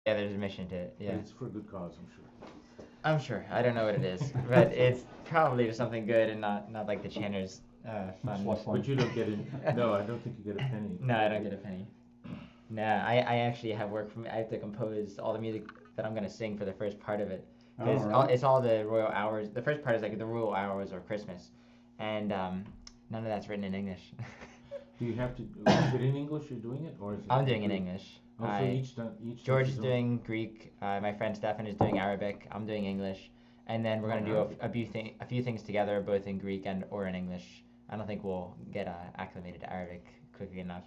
Yeah, there's a mission to it. But Yeah. it's for a good cause, I'm sure. I'm sure. I don't know what it is, but it's probably something good and not like the Chanter's fund. Slush fund. But you don't get any. No, I don't think you get a penny. No, I don't get a penny. No, I actually have work for me. I have to compose all the music that I'm gonna sing for the first part of it. Because really? it's all the royal hours. The first part is like the royal hours or Christmas, and none of that's written in English. Do you have to? Is it in English you're doing it, or is it? I'm doing it in English. Oh, so each. George takes is his own- doing Greek. My friend Stefan is doing Arabic. I'm doing English, and then we're gonna do a few things together, both in Greek and or in English. I don't think we'll get acclimated to Arabic quickly enough.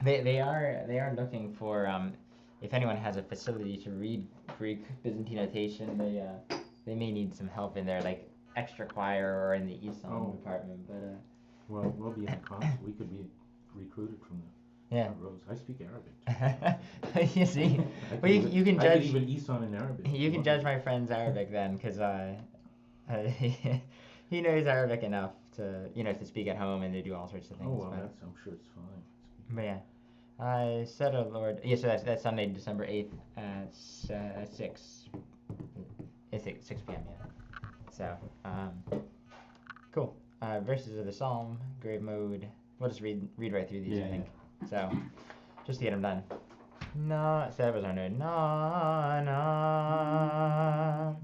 They are looking for if anyone has a facility to read Greek Byzantine notation, they may need some help in their like extra choir or in the ESOL department. But Well, we'll be in the class. We could be recruited from the yeah. front rows. I speak Arabic. You see, I well you can I judge. could even ESON in Arabic. You can judge my friend's Arabic then, because he knows Arabic enough to to speak at home and to do all sorts of things. Oh well, but, I'm sure it's fine. but yeah, I said, "Oh Lord," yeah. So that's Sunday, December 8th at 6. It's 6 p.m. Yeah. So cool. Verses of the Psalm, grave mode. We'll just read right through these. I think. So just to get them done. No, so that was our note. Na na.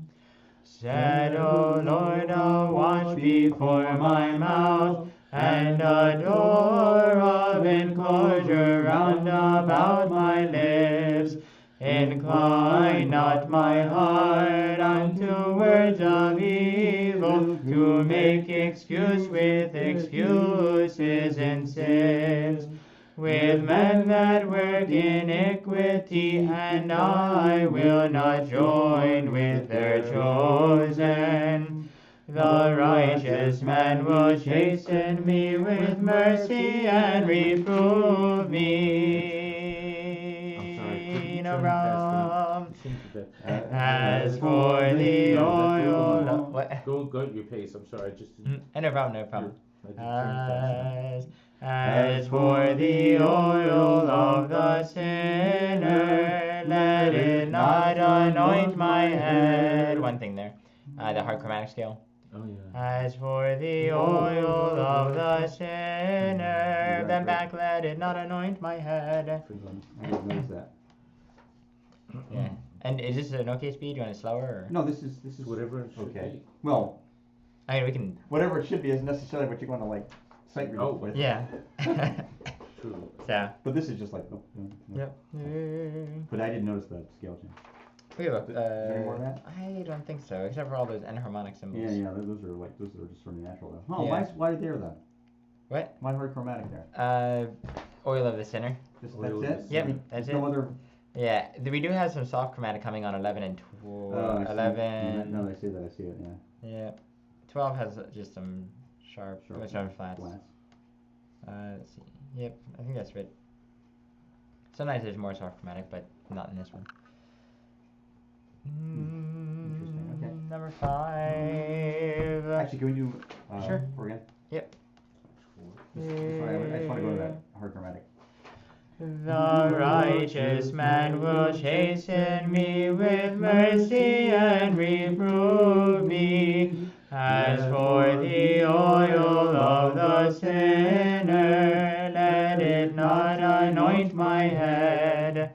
Set, O Lord, a watch before my mouth, and a door of enclosure round about my lips. Incline not my heart unto words of evil, to make excuse with excuses and sins. With men that work iniquity, and I will not join with their chosen. The righteous man will chasten me with mercy and reprove me. Around. As for the oil, what? Go at your pace. I'm sorry. I just. No problem. I just As for the oil of the sinner, let it not anoint my head. One thing there, the hard chromatic scale. Oh yeah. As for the oil of the sinner, bend back, let it not anoint my head. I didn't notice that. Yeah. And is this an okay speed? You want it slower? Or? No, this is Whatever it should okay. be. Well, I mean, we can. whatever it should be isn't necessarily what you're going to like sight read with. Yeah. True. So. But this is just like. Yep. But I didn't notice the scale change. We have Is there any more of that? I don't think so, except for all those enharmonic symbols. Yeah, those are just sort of natural though. Oh, Yeah. why there then? What? Why hard chromatic there? Oil of the sinner. Just Oil that's is- it. Yep, I mean, that's there's no it. other. Yeah, we do have some soft chromatic coming on 11 and 12. I see. 11. No, I see that. I see it. Yeah. Yeah. 12 has just some sharp flats. Flats. Let's see. Yep, I think that's right. Sometimes there's more soft chromatic, but not in this one. Interesting. Okay. Number 5. Actually, can we do Sure. 4 again? Yep. Sorry, I just want to go to that hard chromatic. The righteous man will chasten me with mercy and reprove me. As for the oil of the sinner, let it not anoint my head.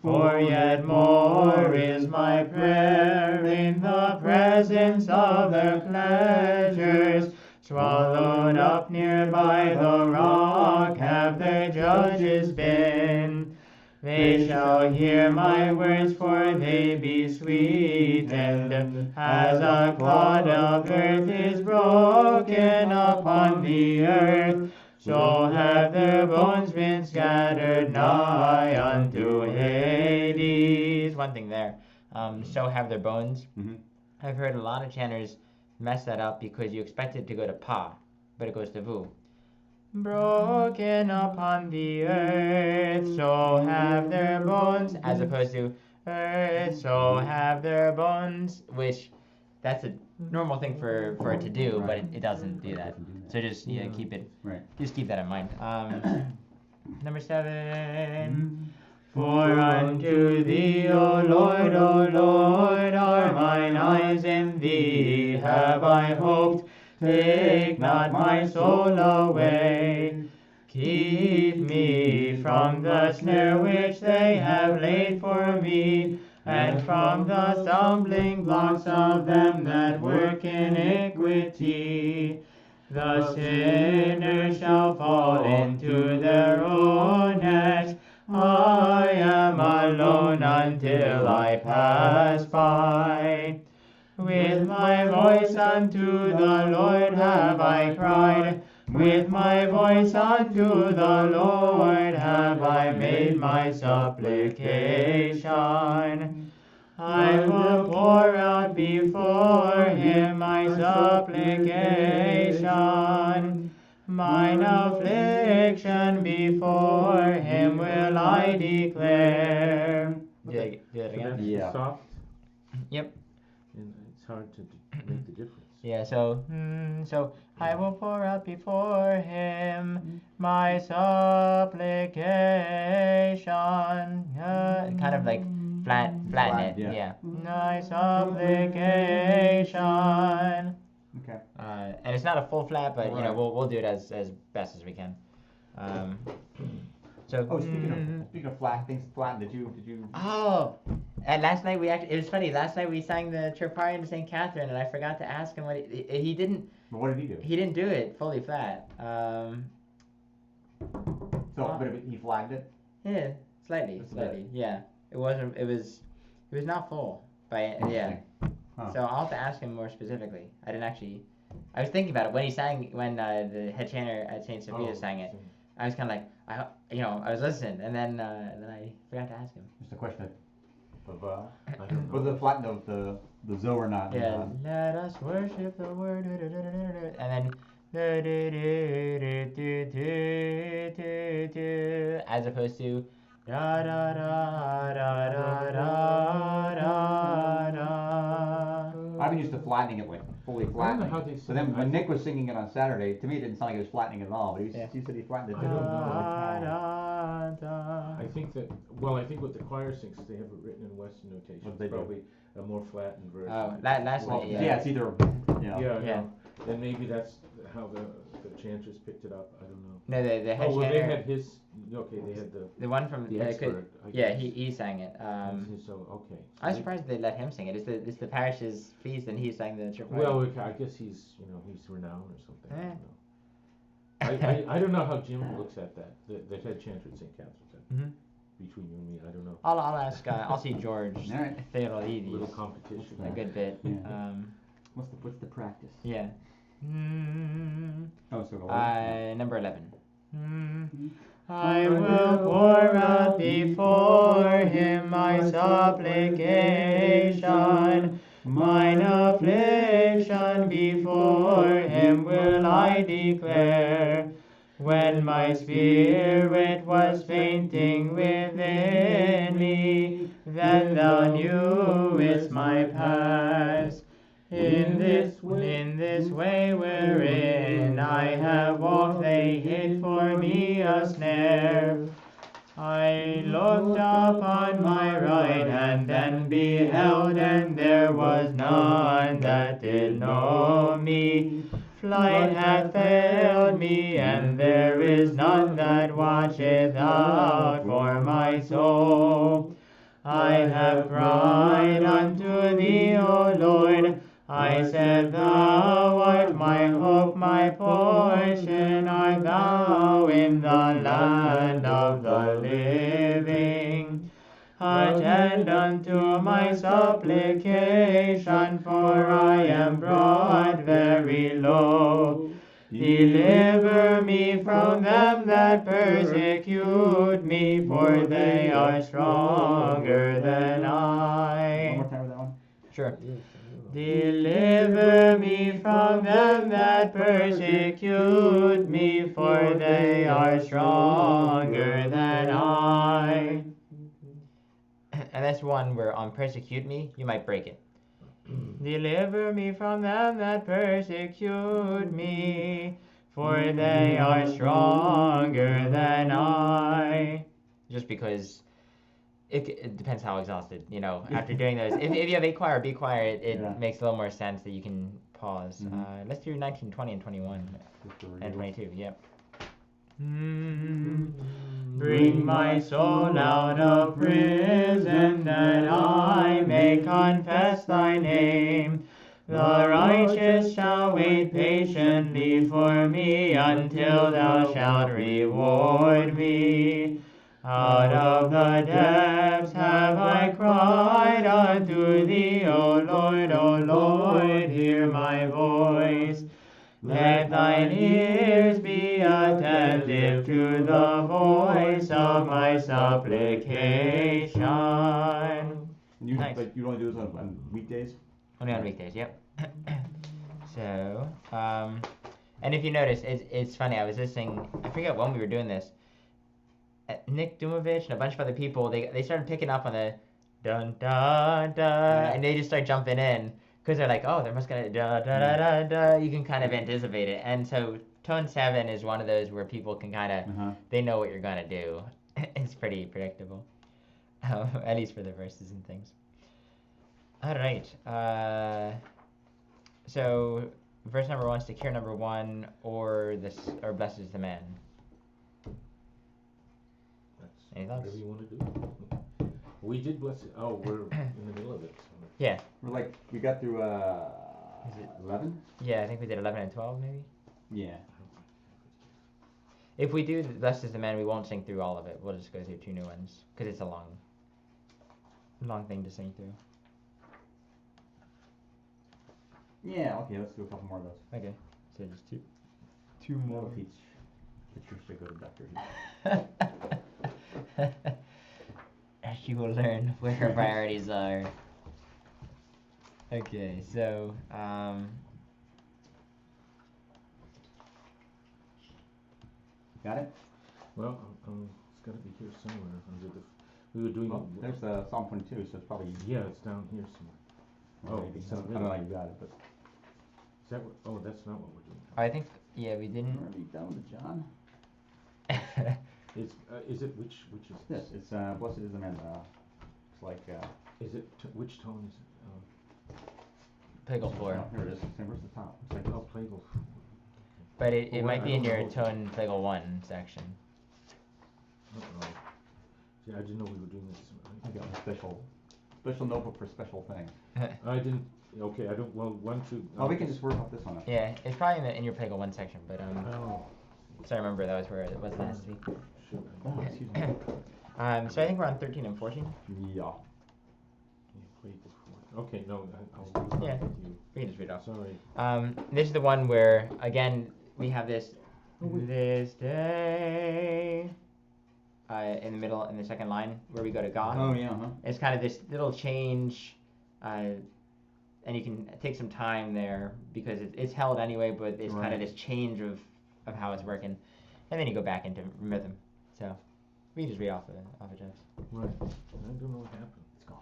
For yet more is my prayer in the presence of their pleasures. Swallowed up near by the rock have their judges been. They shall hear my words, for they be sweetened, as a clod of earth is broken upon the earth. So have their bones been scattered nigh unto Hades. One thing there. So have their bones. Mm-hmm. I've heard a lot of chanters mess that up because you expect it to go to pa, but it goes to vu. Broken upon the earth, so have their bones, as opposed to earth, so have their bones, which that's a normal thing for it to do, but it doesn't do that. So just keep it. Right. Just keep that in mind. Number 7. For unto thee, O Lord, are mine eyes in thee have I hoped. Take not my soul away. Keep me from the snare which they have laid for me, and from the stumbling blocks of them that work iniquity. The sinner shall fall into their own net. I am alone until I pass by. With my voice unto the Lord have I cried. With my voice unto the Lord have I made my supplication. I will pour out before him my supplication. Mine affliction before him will I declare. Do that So that's again? the Yeah. soft, Yep. and it's hard to make the difference. Yeah, so I will pour out before him my supplication. Kind of like flatten Flat, it. yeah. Yeah. My supplication. Okay. And it's not a full flat, but Right. we'll do it as best as we can. So. Oh, speaking of flat things, flat. Did you? Oh, and last night it was funny. Last night we sang the Troparion to St. Catherine, and I forgot to ask him what he didn't. What did he do? He didn't do it fully flat. But he flagged it. Yeah, slightly. Just a bit. Yeah, it wasn't. It was not full. Yeah. Huh. So I'll have to ask him more specifically. I didn't actually. I was thinking about it when the head chanter at St. Sophia sang it. I was kind of like, I was listening, and then I forgot to ask him. Just a question of I don't know. was it flat of the Zoe or not? Yeah. Let us worship the word, and then as opposed to da da da da da da da. I've been used to flattening it, like fully I don't know flattening. how they So sing then it. when Nick was singing it on Saturday, to me it didn't sound like he was flattening it at all. But Yeah. you said he flattened it I too. don't know. Da. I think what the choir sings, they have it written in Western notation. What they It's do? probably a more flattened version. Oh, last Well, night, yeah. It's either Yeah, Yeah. no. And maybe that's how the chanters picked it up. I don't know. No, the head Oh, well, they chanter, had his. Okay, they had the one from the expert. I yeah, guess. he sang it. So okay. So I was they- surprised they let him sing it. It's the parish's feast, and he sang the Troparion. Well, okay, I guess he's renowned or something. Eh. I don't know. I don't know how Jim looks at that. The head chanter at St. Catherine's. Mhm. Between you and me, I don't know. I'll ask. I'll see George All right. A little Theodolides competition. a good bit. Yeah. What's the practice? Yeah. Oh, so Number 11. I will pour out before him my supplication, mine affliction before him will I declare. When my spirit was fainting within me, then thou knewest my paths. In this way wherein I have walked, they hid for me a snare. I looked upon my right hand and beheld, and there was none that did know me. Flight hath failed me, and there is none that watcheth out for my soul. I have cried unto thee, O Lord. I said, Thou art my hope, my portion, art thou in the land of the living. Attend unto my supplication, for I am brought very low. Deliver me from them that persecute me, for they are stronger than One I. more time with that one. Sure. Deliver me from them that persecute me, for they are stronger than I. And that's one where on persecute me, you might break it. Deliver me from them that persecute me, for they are stronger than I. Just because it depends how exhausted, you know, after doing those. If you have A choir or B choir, it Yeah. makes a little more sense that you can pause. Mhm. Let's do 19, 20, and 21. Just the And regular. 22, yep. Bring my soul out of prison that I may confess thy name. The righteous shall wait patiently for me until thou shalt reward me. Out of the depths have I cried unto thee, O Lord, hear my voice. Let thine ears be attentive to the voice of my supplication. You, Nice. But you only do this on weekdays? Only on weekdays, yep. So, and if you notice, it's funny, I was listening, I forget when we were doing this. Nick Dumovich and a bunch of other people, they started picking up on the dun dun dun, and they just start jumping in. Because they're like, oh, they're must gonna da da da da da. You can kind of anticipate it, and so tone 7 is one of those where people can kind of they know what you're gonna do. It's pretty predictable, at least for the verses and things. All right. So verse number 1, secure number 1, or blessed is the man. That's Any thoughts? whatever you want to do. We did bless it. Oh, we're in the middle of it. So. Yeah. We got through, Is it 11? Yeah, I think we did 11 and 12 maybe. Yeah. If we do Blessed is the Man, we won't sing through all of it. We'll just go through 2 new ones because it's a long thing to sing through. Yeah, okay, let's do a couple more of those. Okay, so just two More more. Peach. Patricia, go to Dr. She will learn where her priorities are. Okay, so Got it? Well, it's got to be here somewhere under the. We were doing. Well, there's Psalm 22, so it's probably. Yeah, it's down here somewhere. Well, maybe. It's I not don't know really. how you got it, but. Is that what? Oh, that's not what we're doing. I think we Are didn't. you done with it, John? It's. Is it which is This, it's, Blessed is the Man, it's like, Is it which tone is it? Plagal 4. oh, here it is, where's the top? It's like, Oh, Plagal. But it Well, might I be in don't your know. tone Plagal 1 section. Uh-oh. See, I didn't know we were doing this. I got a special notebook for special things. I didn't. Okay, I don't. Well, 1, 2. Oh, we can just work off this one. Yeah, it's probably in your Plagal 1 section, but Oh, so I remember that was where it was last week. shoot. Oh, excuse me. So I think we're on 13 and 14. Yeah. Okay, no, I'll Yeah. with you. We can just read it off. Sorry. This is the one where, again, we have this Oh, wait. this day in the middle, in the second line, where we go to God. Oh, yeah, It's kind of this little change, and you can take some time there because it's held anyway, but it's kind of Right. this change of how it's working, and then you go back into rhythm. So we can just read off of Jeff's. Right. I don't know what happened. It's gone.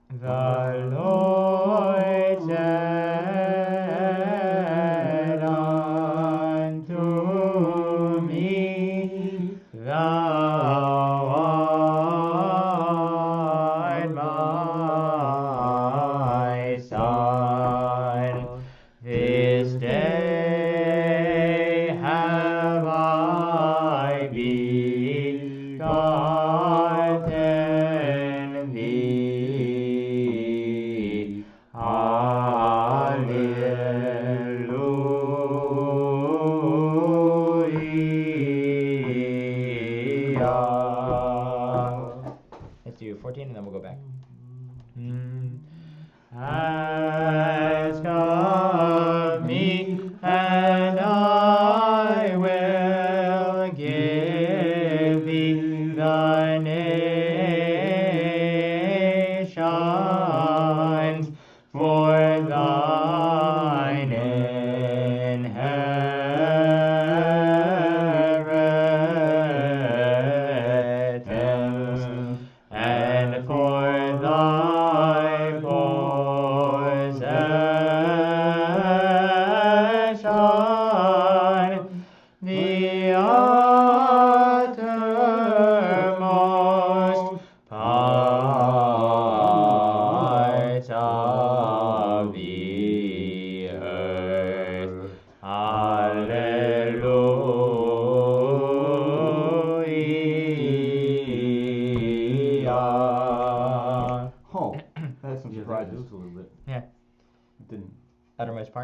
The Lord said unto me, Thou art my son. This day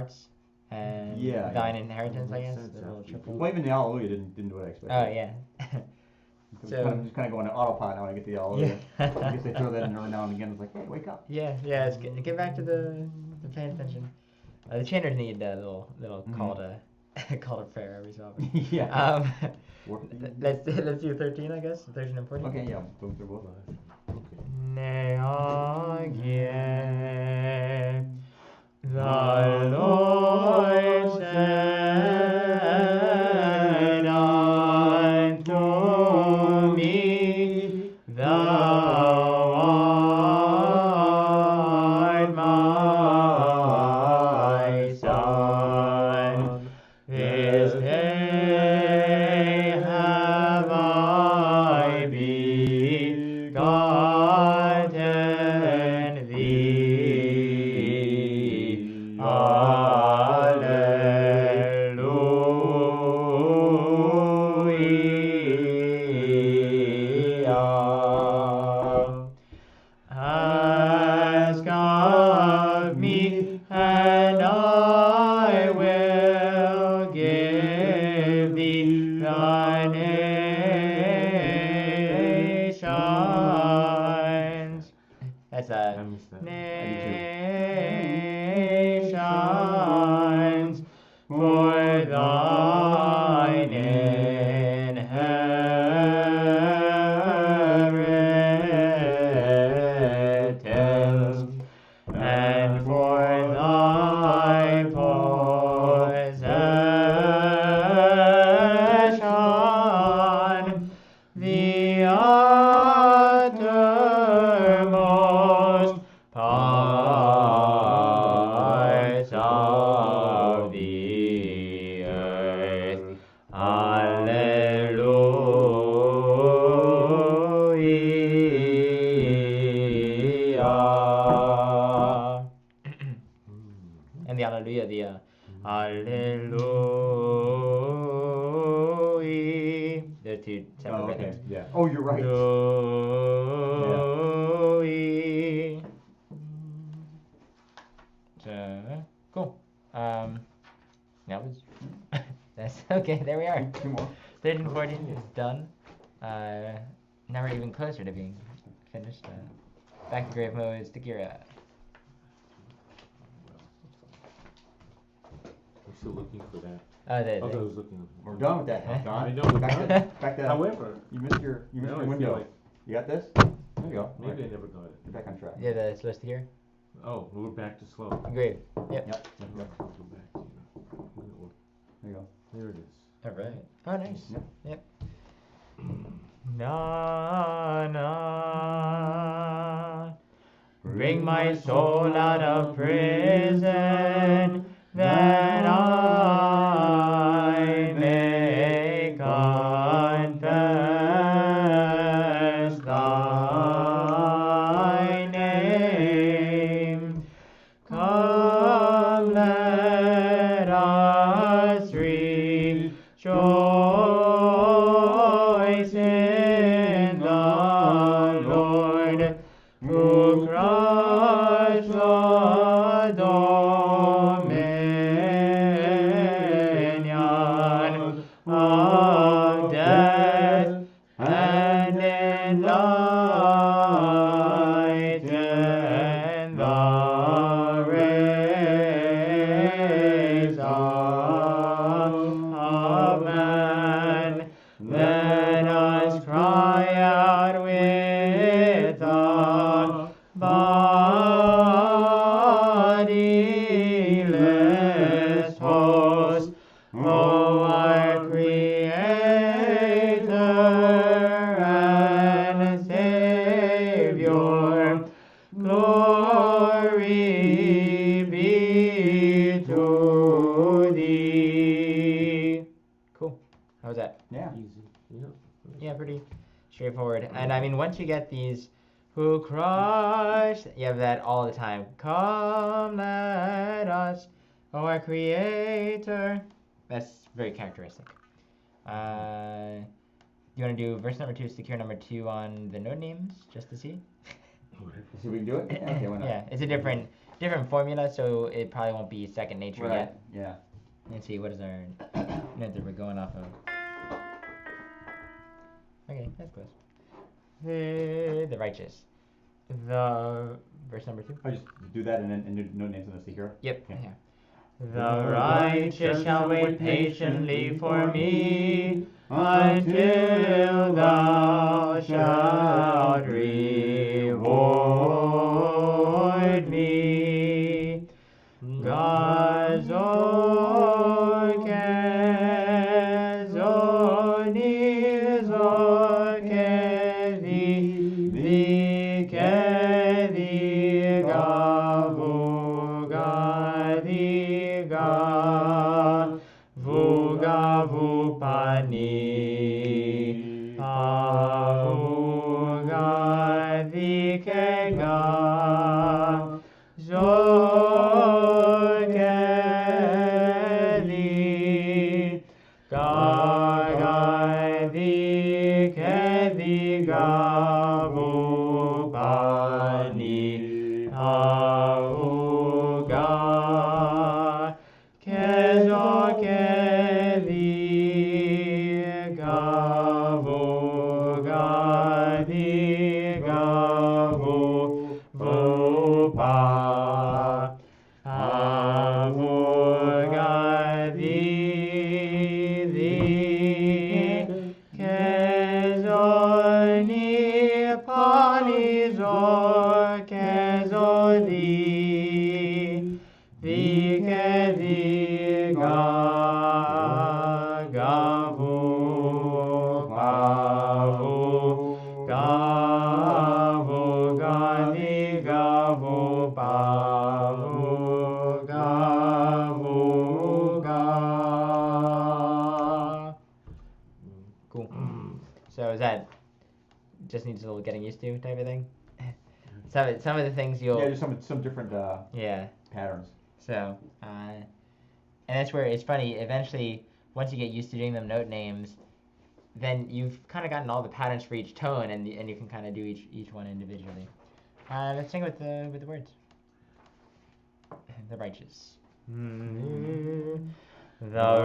hearts and Yeah, thine yeah. inheritance, I Makes guess. sense The little after. triple. Well, even the Hallelujah didn't do what I expected. Oh yeah. Just kind of going to autopilot now when I get to the Hallelujah. Yeah. I guess they throw that in every now and again. It's like, hey, wake up. Yeah, yeah. It's get back to the paying attention. The chanters need a little call to call to prayer every so often. Yeah. Work the- Let's do 13, I guess. 13 and 14. Okay, yeah, those are both. Okay. Ne agie, the Lord said unto me, Thou art my son. This day have I begotten thee. Alleluia. Ask of me, and I will give thee the nations. That's I missed that. nations for thine inheritance and for thy possession the uttermost parts of the earth. Alleluia. And the Alleluia, the Alleluia. They're two separate Oh, okay. rhythms. Yeah. Oh, you're right. Louis. Cool. That was. That's okay. There we are. Two more. 13, 14 is done. Now we're even closer to being finished. Back to grave mode, Stakira. I'm still looking for that. Oh, I was looking. We're done with that now, Don. I know we're Back done. to, back to, However, you missed your now I feel window. like You got this? There you go. maybe Right. I never got it. You're back on track. Yeah, the slow Stakira. Oh, we're back to slow. Grave. Yep. Yep. Go back to There you go. There it is. Alright. Oh, nice. Yep. Yep. Na na. Bring my soul out of prison, that I may confess thy name. Come, let us rejoice in the Lord, who crushed the dominion of death and enlightened the rays of man. Let us cry out with a bodiless host, O our Creator and Savior, glory be to thee. Cool. How was that? Yeah. Easy. Yep. Yeah, pretty straightforward. And I mean, once you get these, who crushed, you have that all the time. Come, let us, O our Creator. That's very characteristic. You want to do verse number 2, secure number 2 on the node names, just to see? Whatever. See if we can do it? Yeah, okay, why not? Yeah, it's a different different formula, so it probably won't be second nature Right. yet. Yeah. Let's see, what is our note that we're going off of? Okay, that's close. The righteous. The verse number 2. I just do that and then no names on the sea here. Yep. Okay. Yeah. The righteous shall wait patiently for me until thou shalt reward me. God's Cool. So is that just needs a little getting used to type of thing? Some of the things you'll Yeah, just some different yeah. patterns. So and that's where it's funny. Eventually, once you get used to doing them note names, then you've kind of gotten all the patterns for each tone, and you can kind of do each one individually. Let's sing with the words. The righteous. The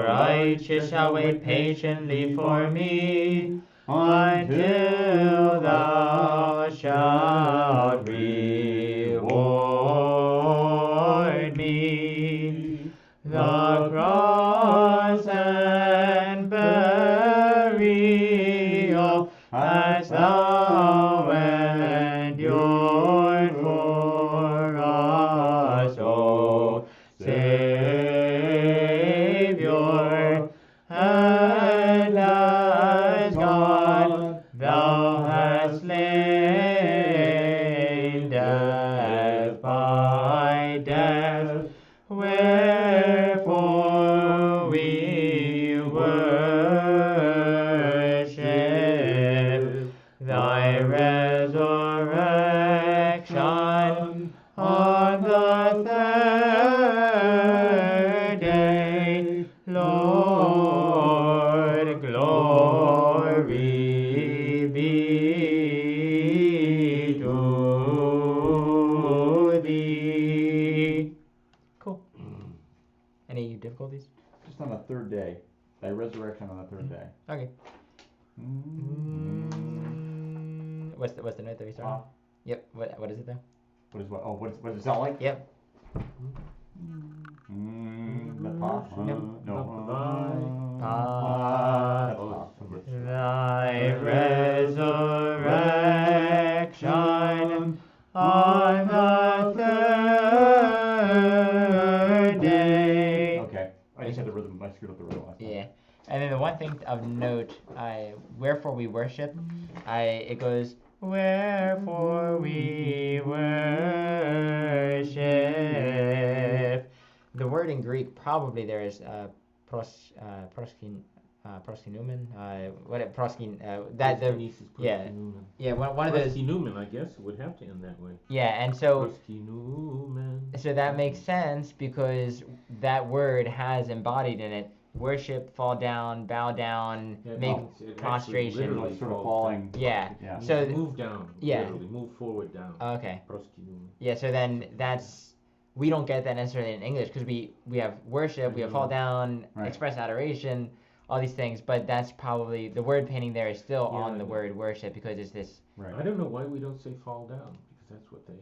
righteous shall wait patiently for me until thou shalt reward me. The cross and burial hast thou endured for us, O Savior, and as God thou hast slain death by death, wherefore we worship thy resurrection on the third day. Lord, glory be to thee. Cool. Any difficulties? Just on the third day. Thy resurrection on the third day. Okay. What's the note that we started? Yep. What is it though? What is what? Oh, what does it sound like? Yep. The pa? Nope. No. Pa. That's pa. Thy resurrection on the third day. Okay. I just had the rhythm. I screwed up the rhythm last time. Yeah. And then the one thing of note, wherefore we worship, it goes, wherefore we worship. The word in Greek probably there is proskynumen. Yeah, one of those. Proskynumen, I guess, would have to end that way. Yeah, and so Proskynumen. so that makes sense because that word has embodied in it worship, fall down, bow down, Yeah, make it prostration. actually literally Like sort of falls falling. Yeah. Yeah. So move down. yeah. Literally, move forward down. Okay. Proskynumen. Yeah, so then that's we don't get that necessarily in English because we have worship, we have fall down, Right. express adoration, all these things. But that's probably the word painting there is still Yeah, on I the know. word worship because it's this. Right. I don't know why we don't say fall down, because that's what they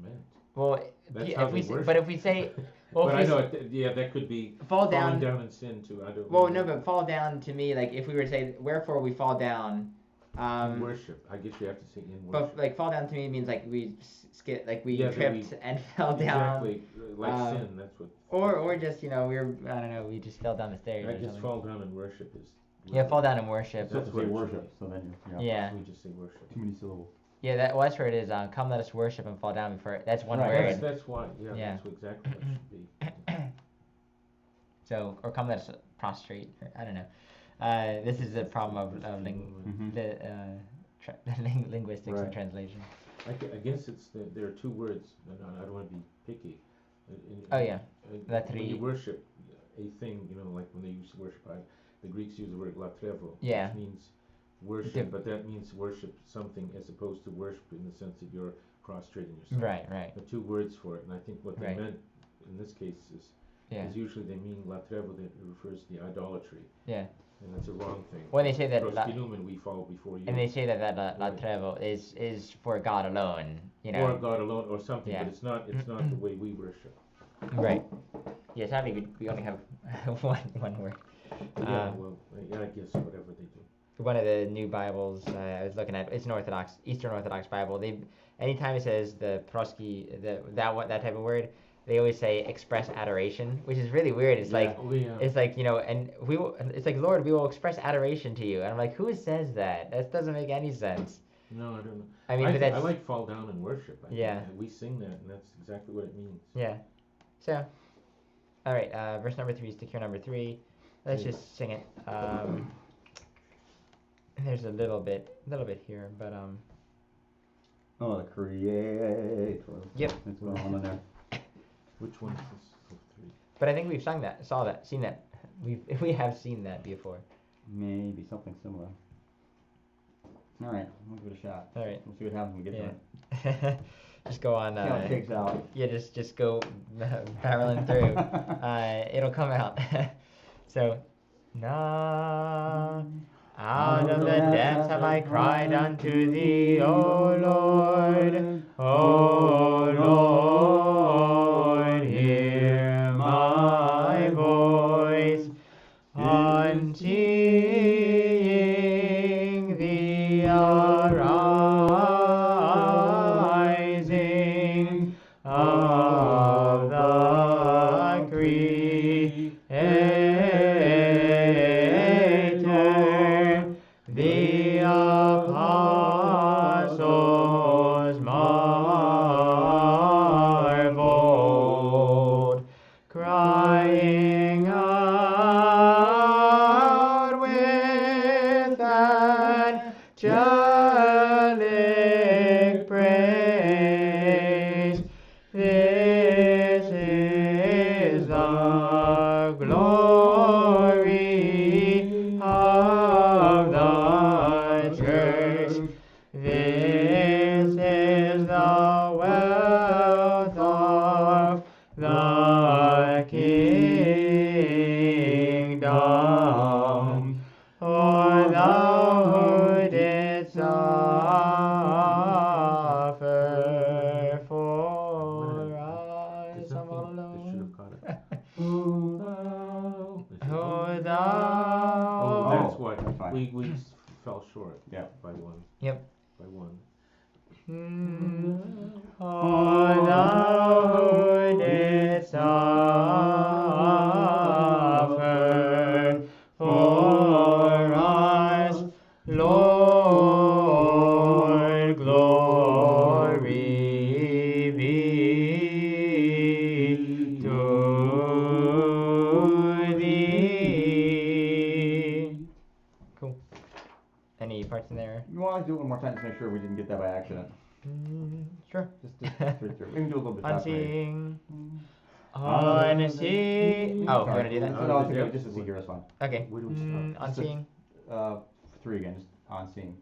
meant. Well, That's if how we they say, worship. but if we say, well, But if I we know, s- yeah, that could be fall falling down. down in sin too, I don't know. Well, no, but fall down to me, like if we were to say, wherefore we fall down. In worship, I guess you have to say in worship. But like fall down to me means like we skid, like we Yeah, that tripped and fell down. Exactly, like um, sin, that's what. Or just we were I don't know we just fell down the stairs I or guess something. fall down in worship is. Yeah, fall down in worship. It's supposed to what say it should worship, so then you Yeah. We just say worship. too many syllables. Yeah, that's where it is. Come, let us worship and fall down before. That's one Right. word. That's why, Yeah. that's exactly what it should be. So or come, let us prostrate. Or, I don't know. This is the problem of Mhm. the linguistics Right. and translation. I guess it's, there are two words, and I don't wanna be picky. Oh, yeah. When Latri- you worship a thing, like when they use worship, the Greeks use the word latrevo, Yeah. which means worship, Div- but that means worship something as opposed to worship in the sense that you're prostrating yourself. Right. The two words for it, and I think what they Right. meant in this case Yeah. is usually they mean latrevo, that refers to the idolatry. Yeah. And that's a wrong thing. When they say that Proskinumen, we fall before you. and they say that la Right. trevo is for God alone. Or God alone, or something, Yeah. but it's not the way we worship. Right. Yeah, sadly we only have one word. Yeah, I guess whatever they do. One of the new Bibles I was looking at, it's an Eastern Orthodox Bible. Anytime it says the proski, that type of word, they always say express adoration, which is really weird. It's like Oh, yeah. it's like and it's like Lord, we will express adoration to you, and I'm like, who says that? That doesn't make any sense. No, I don't know. I mean, but I that's like fall down and worship. Yeah. We sing that, and that's exactly what it means. yeah. So, all right, verse number 3, stick here number 3. Let's Yeah. just sing it. There's a little bit here, but Oh, the creator. Yep. It's going on in there. Which one is this? Oh, 3. But I think we've seen that. We have seen that before. Maybe something similar. All right, we'll give it a shot. All right. We'll see what happens when we get to it. Just go on. See how it shakes out. Yeah, just go barreling through. It'll come out. So, out of the depths have I cried unto thee, O Lord. O Lord, hear my voice. Unseeing the arising of the Creator, the apostles marveled, crying out with angelic praise. This is the glory of the church. This is the wealth of the kingdom. For thou who didst suffer for us. There's I'm all nothing that should alone. have caught it. Who thou Oh, that's why That's fine. we fell short. Yeah. By one. Yep. By one. For thou who didst suffer for us, Lord, glory be to thee. Cool. Any parts in there? You want to do it one more time, just make sure we didn't get that by accident. Sure. Just straight through. We can do a little bit faster. maybe. Unseeing. Unseeing. Oh, you Sorry. wanna do that? No, it's okay. Just to see here is fine. Okay. Where do we start? Unseeing. 3 again, just on seeing.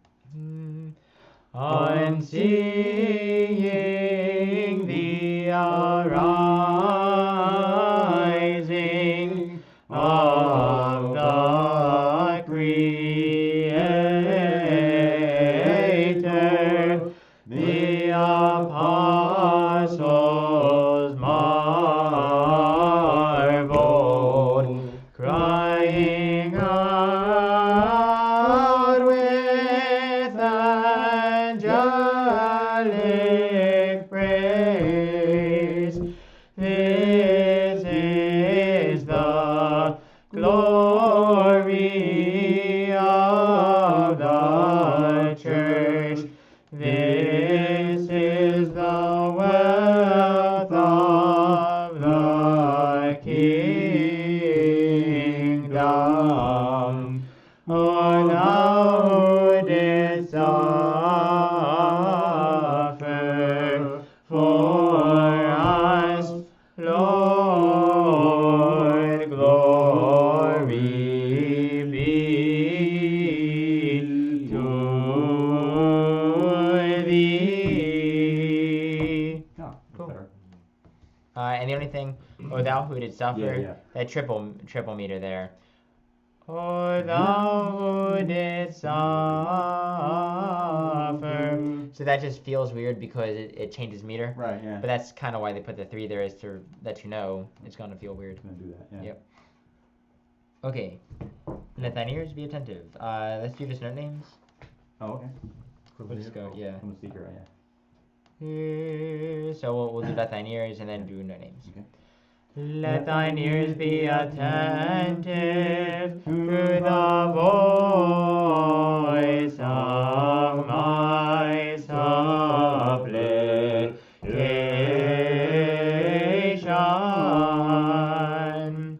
on seeing the arising of the Creator, the apostles marveled, crying out with angelic praise, "This is the glory of the church. This is the wealth of the kingdom. O thou who didst suffer for us, Lord, glory be to thee." Oh, that's Cool. better. And the only thing, "O thou who did suffer," Yeah. that triple meter there. "O thou who did suffer." So that just feels weird because it changes meter. Right, yeah. But that's kind of why they put the 3 there, is to let you know it's going to feel weird. It's gonna do that, yeah. Yep. Okay. Let thine ears be attentive. Let's do this note names. Oh, okay. We'll just go, yeah. From the seeker, right, yeah. So we'll do let thine ears and then do note names. Okay. Let thine ears be attentive to the voice of my supplication.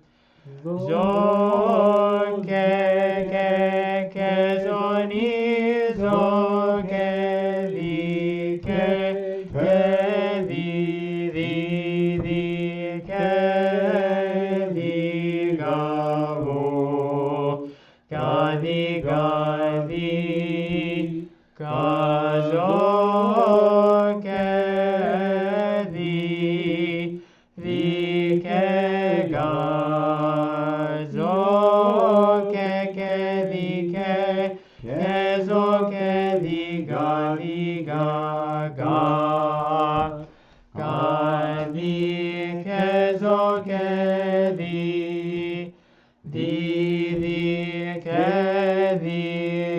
Zo ke zoni zo ke di gavo gadi gazo ke di ke gazo ke di kezo ke di ga ga gadi kezo ke di ke di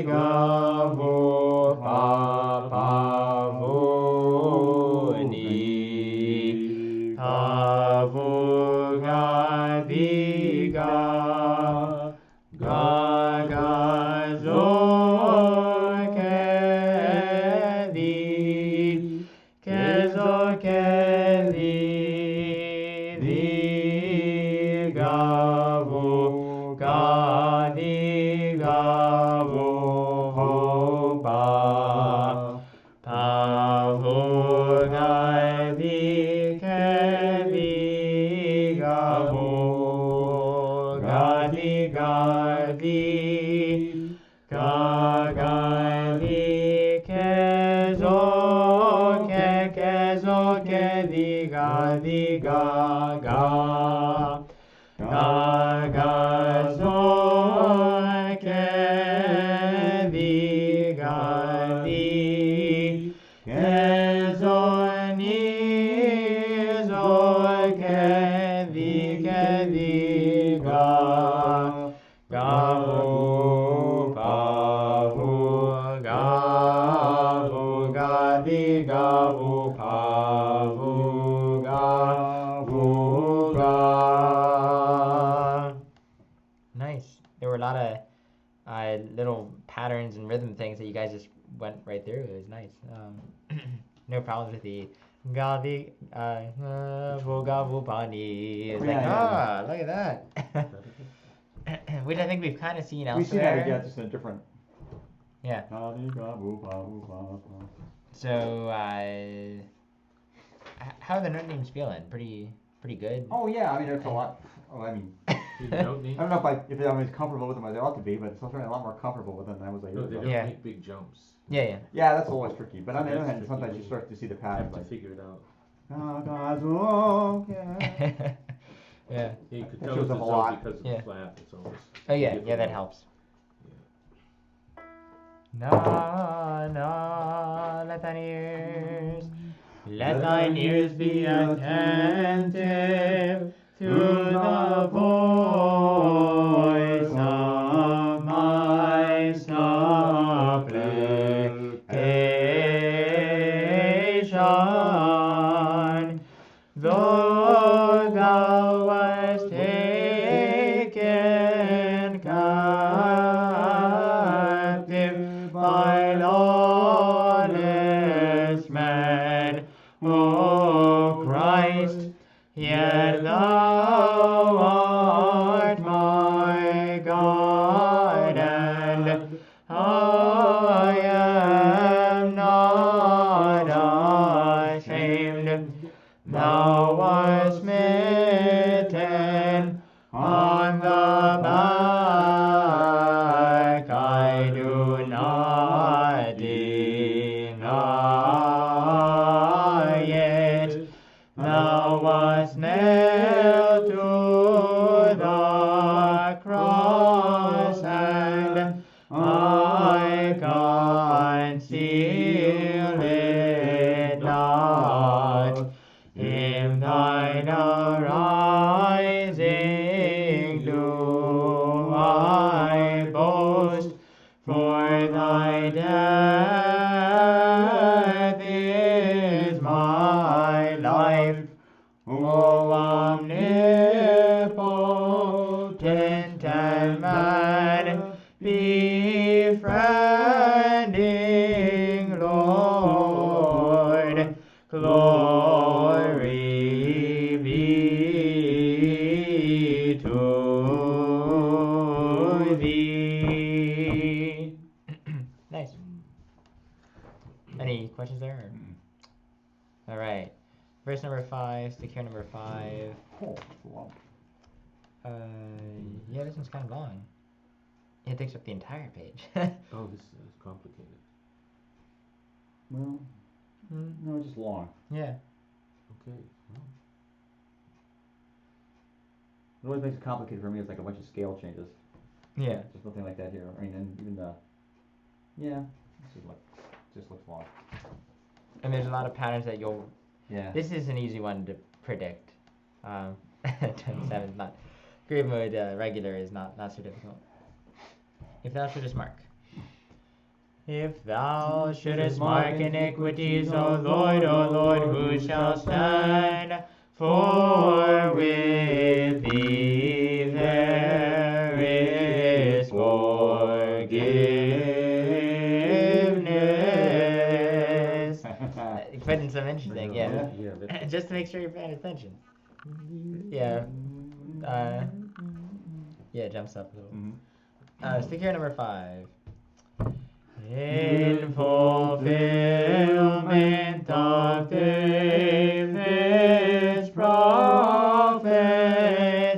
gavo pa vo ni vo ga di ga zo ke di kezo ke di gavo ga di gavo ho pa vo ga di ke di gavo ga di ga di kezo ke di ga ga zo ke di ga kezo ni zo ke di ga gavo pa vo ga di gavo pa vo ga. Nice. There were a lot of little patterns and rhythm things that you guys just went right through. It was nice. No problems with the Gadi Vogavupani. It's like, Yeah. look at that. Which I think we've kind of seen We see that elsewhere. again, just in a different. Yeah. So, how are the note names feeling? Pretty good. Oh yeah, I mean there's a lot. Oh, I mean You don't need. I don't know if I'm as comfortable with them as I ought to be, but it's certainly a lot more comfortable with them than I was like. No, they don't Yeah. make big jumps. Yeah. Yeah, that's always tricky. But on the other That's hand, tricky sometimes when you you start to see the I patterns have to like, figure it out. oh, God's okay. Yeah. Yeah, you could That tell shows it's a up a zone lot. because of Yeah. the flap. It's almost. Oh yeah, you get yeah, the that note. helps. Yeah. Na na, let thine ears be attentive to the voice of my supplication. Though thou wast taken captive by lawless men, O Christ, yet thou art my God, and I am not ashamed. Thou wast smitten on the back, I do not deny it. Thou wast nailed to the cross, and I conceal it not. In thine arising do I boast, for thy death is my life. O omnipotent and man befriending Lord, glory be to thee. Nice. Any questions there? All right. Verse number 5, stick here number 5. Oh, that's long. Yeah, this one's kind of long. It takes up the entire page. Oh, this is complicated. Well, no, it's just long. Yeah. Okay. Well, What always makes it complicated for me is like a bunch of scale changes. Yeah. Just nothing like that here. I mean, and even the, yeah, this is like, just looks long. And there's a lot of patterns that you'll. Yeah. This is an easy one to predict. 27 is not. Grave mode regular is not so difficult. If thou shouldest mark. If thou shouldest mark iniquities, O Lord, who shall stand? For with thee there is forgiveness. Put in some interesting, yeah. Yeah. That's, Just to make sure you're paying attention. Yeah. Yeah, jumps up a little. Mm-hmm. Stick here number 5. In fulfillment of David's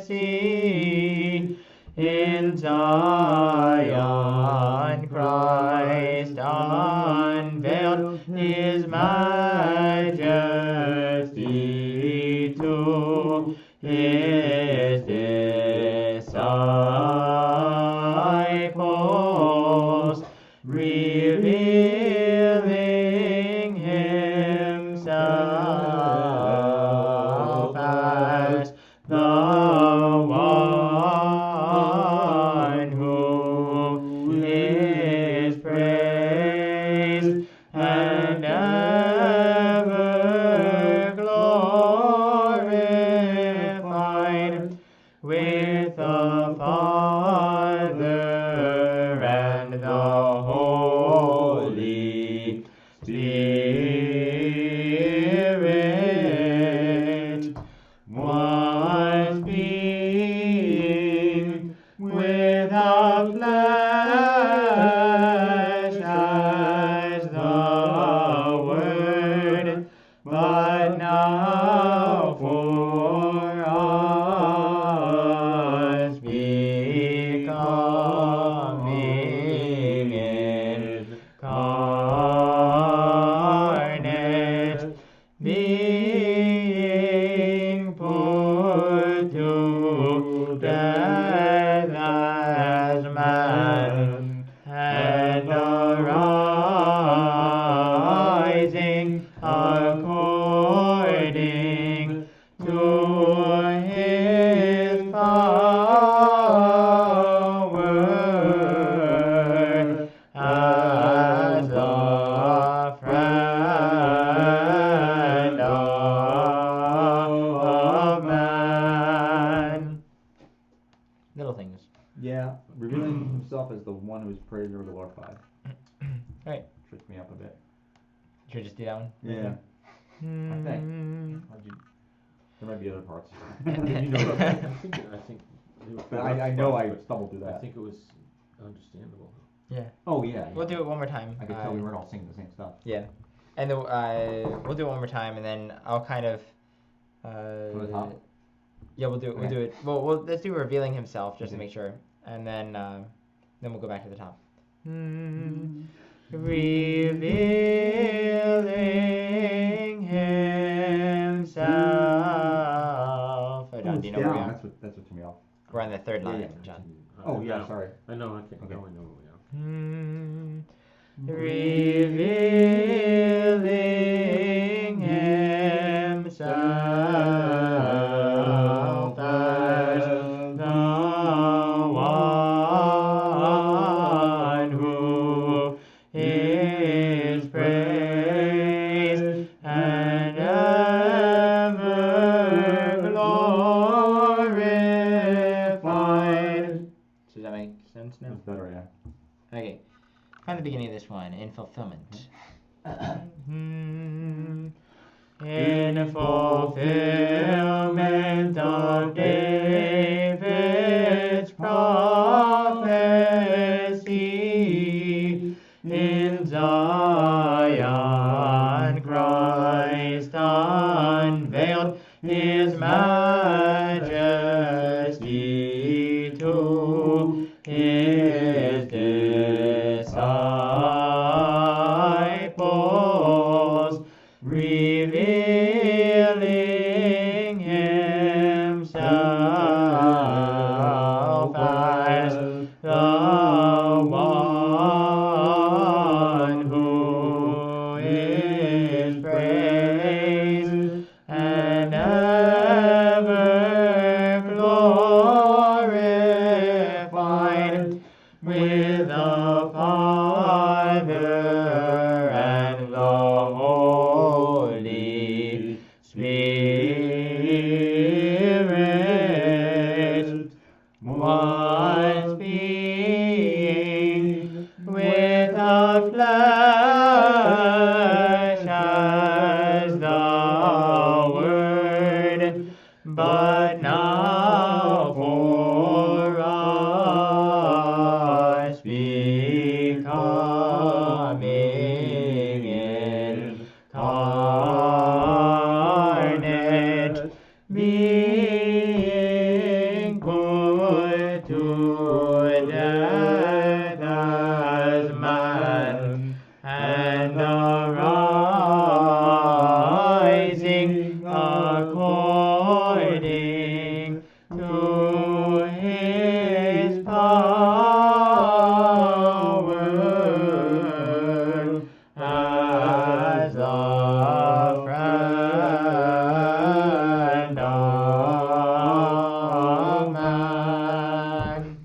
prophecy, in Zion Christ unveiled his majesty to his disciples, revealing himself as the one who is praised and ever glorified with the Father and the Holy Spirit, was being without flesh as the Word, but now for us Yeah, revealing himself as the one who is praised or glorified. Alright. Tricked me up a bit. Should we just do that one? Yeah. I think. How'd you? There might be other parts. I You know think, that. they were But rough I know spots, I but stumbled through I that. think it was understandable. Yeah. Oh yeah. We'll do it one more time. I could tell we weren't all singing the same stuff. Yeah. And then we'll do it one more time, and then I'll kind of. From the top? Yeah, we'll do it. We'll Okay. do it. Well, let's do revealing himself just to Okay. make sure, and then we'll go back to the top. Revealing himself. Oh, John, Ooh, do you it's know where we down. are? That's what threw me off. We're on the third line, Yeah. John. Oh yeah, now- sorry. I know. I can't. Okay. Now I know where we are. Revealing himself as the one who is praised and ever glorified. Does that make sense now? That's better, yeah. Okay, find the beginning of this one in fulfillment. In fulfillment of David's prophecy, in Zion Christ unveiled his majesty to his disciples, revealing himself as the one who is praised and ever glorified with the Father and the Holy Spirit, once being without flesh as the Word, but now for us becoming incarnate, being put to death as man, and arising according to his power as a friend of man.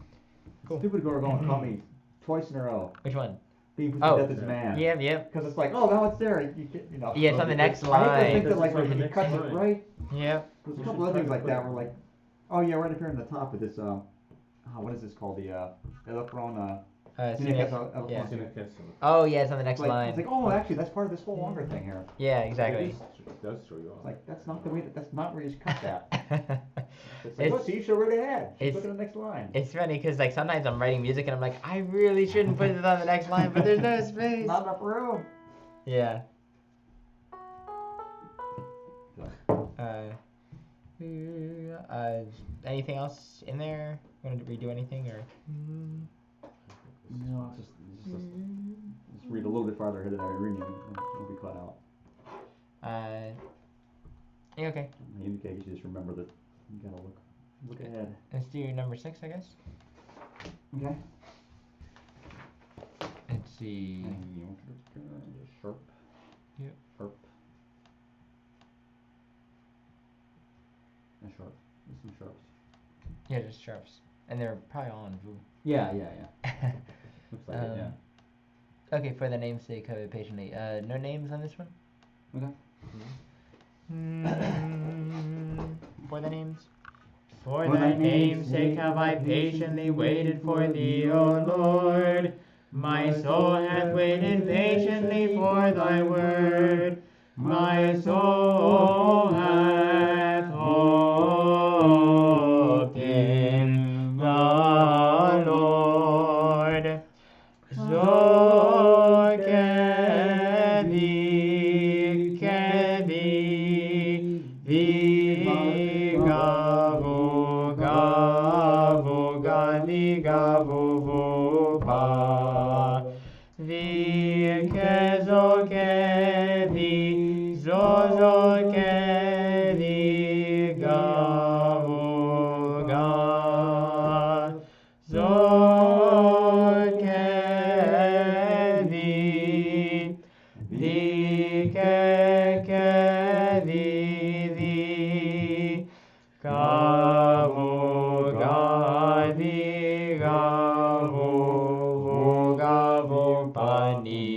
Cool. Stupid Gorgon caught me twice in a row. Which one? Being put Oh. to death as man. Yep, yep. Because it's like, oh, now it's there. You get, you know. Yeah, it's on the next I hate to line. think that This like is on when the he next cuts it line. right. Yep. There's a You couple should other try things to like put that it- were like, oh yeah, right up here on the top with this what is this called? The Electron Scenic- Electron. yeah. Oh, Oh, yeah, it's on the next Like, line. it's like, oh, actually, that's part of this whole longer thing here. Yeah, exactly. It does throw you It's off. like that's not the way. That's not where you just cut that. It's like, It's- oh, see, show right ahead. Just it's- look at the next line. It's funny because like sometimes I'm writing music and I'm like, I really shouldn't put it on the next line, but there's no space. Not enough room. Yeah. Anything else in there? Want to redo anything or? No, it's just read a little bit farther ahead than I was reading. It'll be cut out. Yeah, okay. The indicator, you just remember that you gotta look ahead. Let's do number 6, I guess. Okay. Let's see. Sharp. Yep. Sharp. And sharp. There's some sharps. Yeah, just sharps, and they're probably all in blue. Yeah. Looks like it, yeah. Okay, for the namesake of it patiently. No names on this one? Okay. For the names? For thy name's sake have I patiently waited for thee, O Lord. My soul hath waited patiently for thy word. My soul hath hoped in the Lord. So kevi, gavu, gavu, gadi, gavu, vupa. Kezo kevi, zozo kevi, gavu, ga. Zo kevi, kevi, gavu, gadi, gavu, gavu, pani.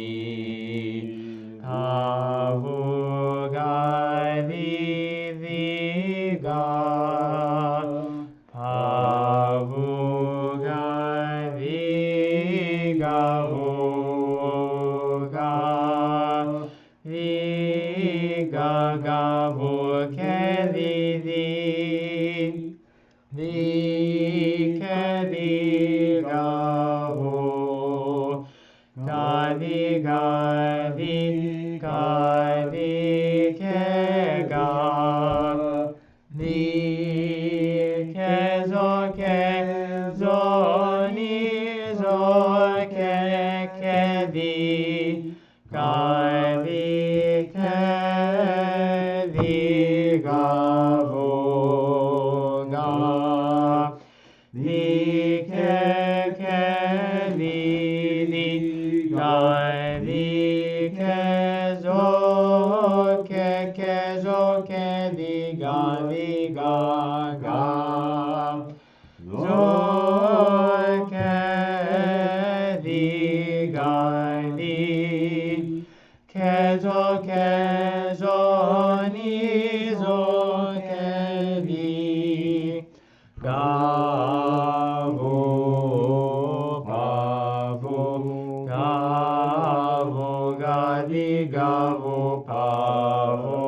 Gavu, gadi, ga. Pavu, gadi, gavu, ga. Gavu, kevi, kevi, gavu, gadi, gadi, gadi, kega. Kezo, kezo, nizo, kevi, gadi, kevi, gavu, ga. Kevi, gadi, kezo, kezo, kevi, gadi, gaga. Zo kevi, gadi, kezo, kezo, nizo, kevi, gavu, pavu, gavu, gadi, gavu, pavu,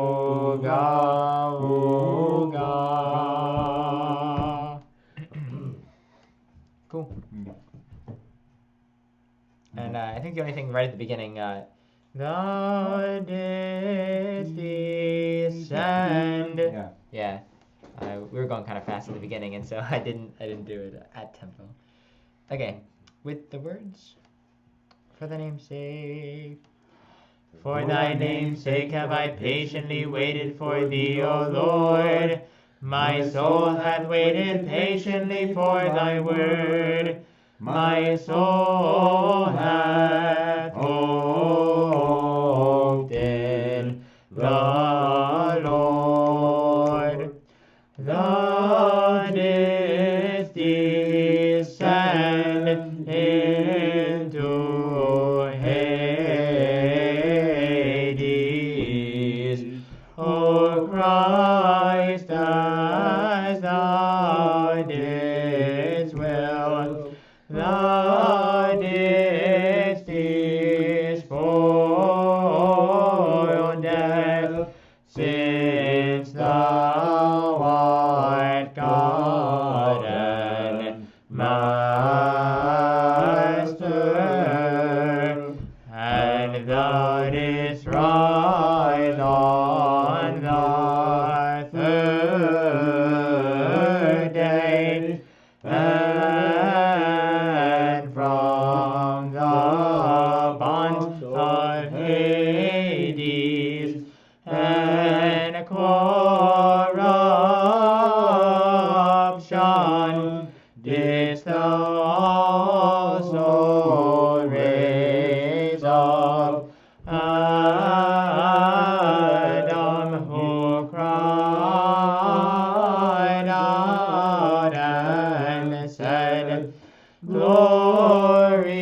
gavu, ga. Cool. And I think the only thing right at the beginning, thou didst descend. Yeah. We were going kind of fast at the beginning, and so I didn't do it at tempo. Okay, with the words. For thy name's sake. For thy name's sake have I patiently waited for thee, O Lord. My soul hath waited patiently for thy word. My soul hath hoped in the Lord. Thou didst descend into Hades, O Christ, as thou didst will. Thou didst despoil death, since thou art God and Master, and thou didst rise on the third day, and from the bonds of Hades and corruption didst thou also raise up Adam, who cried out and said, Glory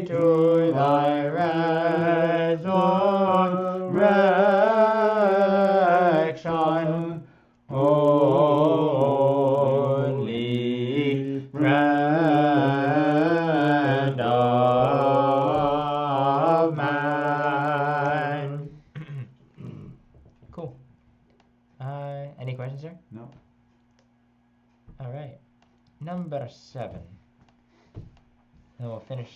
to thy resurrection, O number 7. And we'll finish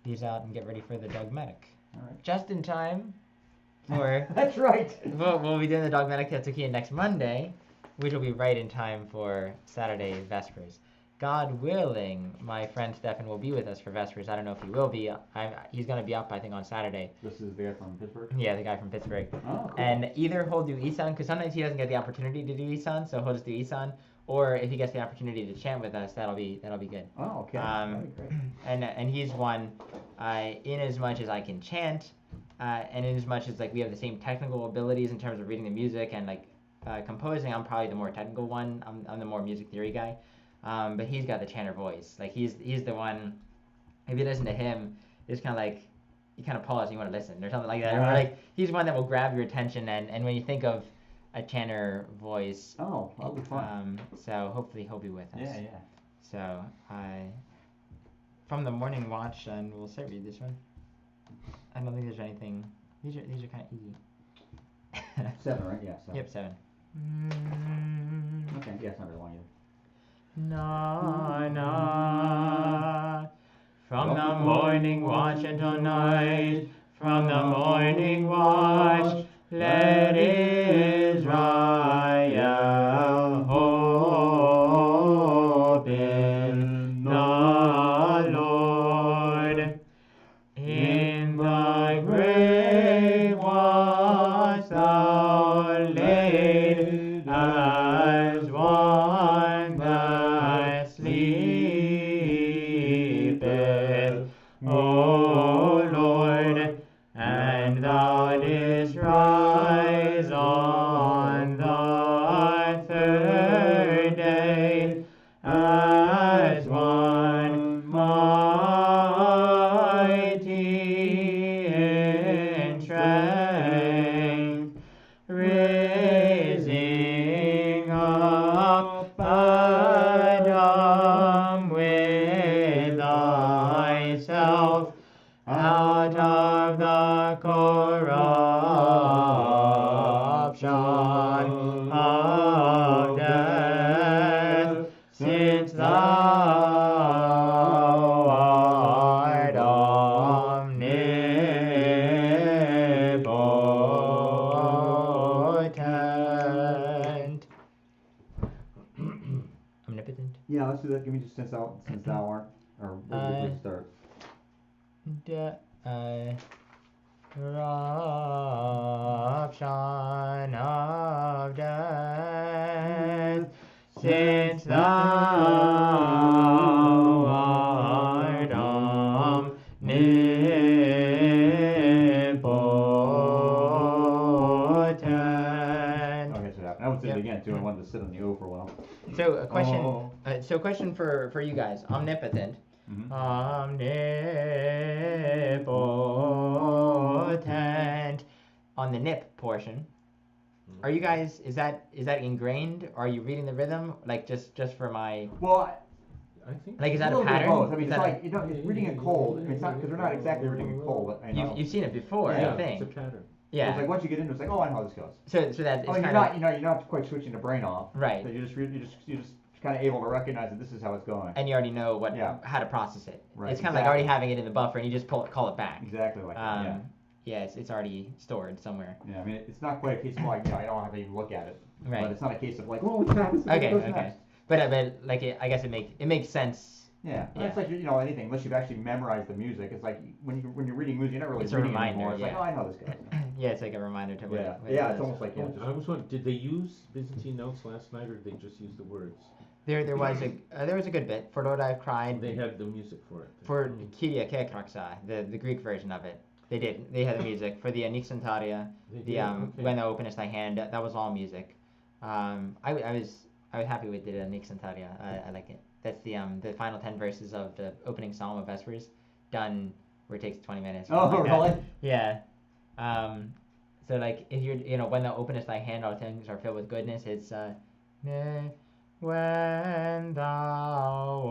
these out and get ready for the dogmatic. All right. Just in time for That's right. we'll be doing the dogmatic Tetsukiya next Monday, which will be right in time for Saturday Vespers. God willing, my friend Stefan will be with us for Vespers. I don't know if he will be. He's going to be up, I think, on Saturday. This is the guy from Pittsburgh? Yeah, the guy from Pittsburgh. Oh, cool. And either he'll do Isan, because sometimes he doesn't get the opportunity to do Isan, so he'll just do Isan. Or if he gets the opportunity to chant with us, that'll be good. Oh, okay. That'd be great. And he's one, in as much as I can chant, and in as much as like we have the same technical abilities in terms of reading the music and like composing, I'm probably the more technical one. I'm the more music theory guy. But he's got the chanter voice. Like he's the one. If you listen to him, it's kind of like you kind of pause and you want to listen or something like that. Or like he's one that will grab your attention. And when you think of a chanter voice, Oh, that'll be fun. so hopefully he'll be with us. Yeah. So from the morning watch, and we'll say read this one. I don't think there's anything. These are kind of easy. 7, right? Yeah, 7. Yep, 7. Okay, yeah, it's not very long either. Na na, from the morning watch until night, from the morning watch, let Israel hope in the Lord. In the grave wast thou laid as one that sleepeth, O Lord, and thou didst rise on the 3rd day as one mighty in strength, raising up Adam with thyself out of the corruption of death, since thou art omnipotent. Omnipotent? Yeah, let's do that. Give me just since thou aren't. Or where did we start? Corruption of death, since thou art omnipotent. Okay, so I would say it again too. I wanted to sit on the O for a while. So a question. Oh. So question for you guys. Omnipotent. Mhm. Omnipotent. On the nip portion, are you guys? Is that ingrained? Are you reading the rhythm? Like just for my. Well, I think Like is a that a little bit of pattern? both. I mean, Is it's that like it's reading it cold. I mean, it's not because we're not exactly reading it cold, but I know. you've seen it before, Yeah, I think. it's a pattern. Yeah. It's like once you get into it, it's like, oh, I know how this goes. So that it's Oh, kind of you're not quite switching the brain off. right, But you're just kind of able to recognize that this is how it's going. and you already know Yeah. how to process it. Right, It's kind of like already having it in the buffer, and you just call it back. Exactly like that. Yeah. Yeah, it's already stored somewhere. Yeah. I mean, it's not quite a case of like, I don't have to even look at it. Right. But it's not a case of like, oh, what's next? Okay. What's Okay. next? But like it makes sense. Yeah. Yeah. It's like anything unless you've actually memorized the music. It's like when you're reading music, you're not really It's a reading reminder, it anymore. It's like, yeah. oh, I know this goes. Yeah, it's like a reminder to what Yeah. what it Yeah. It's does. almost like I was wondering, did they use Byzantine notes last night, or did they just use the words? There was a good bit for Lord I've Cried. They had the music for it. For Kyria Kekraksa, the Greek version of it, they had the music for the Nixantaria, They the did? Okay. When Thou Openest Thy Hand. That was all music. I was happy with the Nixantaria. I like it. That's the final 10 verses of the opening psalm of Vespers, done where it takes 20 minutes. or Oh, something like that. really? Yeah. So like if you're when Thou Openest Thy Hand, all things are filled with goodness. It's when thou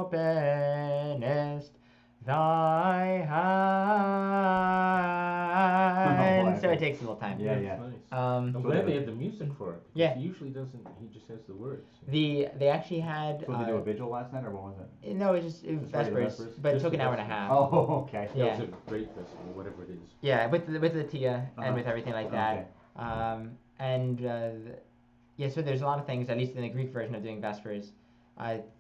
openest thy hand. So it takes a little time. Yeah, That's yeah. nice. I'm So glad they- they had the music for it. Because Yeah. He usually doesn't, he just has the words. They actually had So did they do a vigil last night, or what was it? no, it was just Just regular Vespers, Vespers? but it Just took the an hour and a Vespers. half. Oh, okay. Yeah, Yeah. it was a great festival, whatever it is. Yeah, with the Tia and Uh-huh. with everything like that. And yeah, so there's a lot of things, at least in the Greek version of doing Vespers,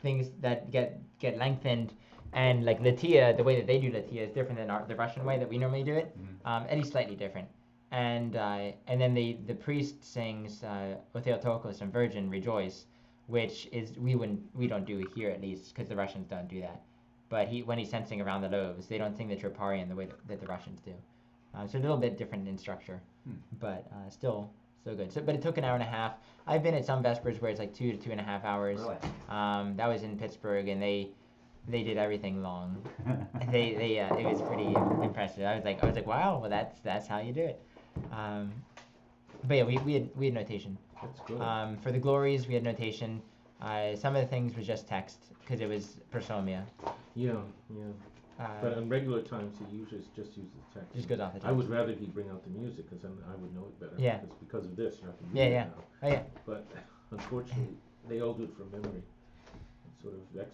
things that get lengthened, and like Latia, the way that they do Latia is different than the Russian way that we normally do it, Mhm. at least slightly different. And then the priest sings O Theotokos and Virgin Rejoice, which is we don't do here, at least, because the Russians don't do that. But when he's sensing around the loaves, they don't sing the Troparion the way that the Russians do. So a little bit different in structure, but still good. So, but it took an hour and a half. I've been at some Vespers where it's like 2 to 2.5 hours. Really? That was in Pittsburgh, and they did everything long. They it was pretty impressive. I was like, wow, well that's how you do it. But yeah, we had notation. That's good. For the glories, we had notation. Some of the things was just text because it was prosomia. Yeah, yeah. But on regular times, he usually just uses text. Just goes off the text. I would rather he bring out the music, because then I would know it better. Yeah. Because of this, you have to read Yeah, it yeah. now. Oh yeah. But unfortunately, they all do it from memory. It's sort of vexing.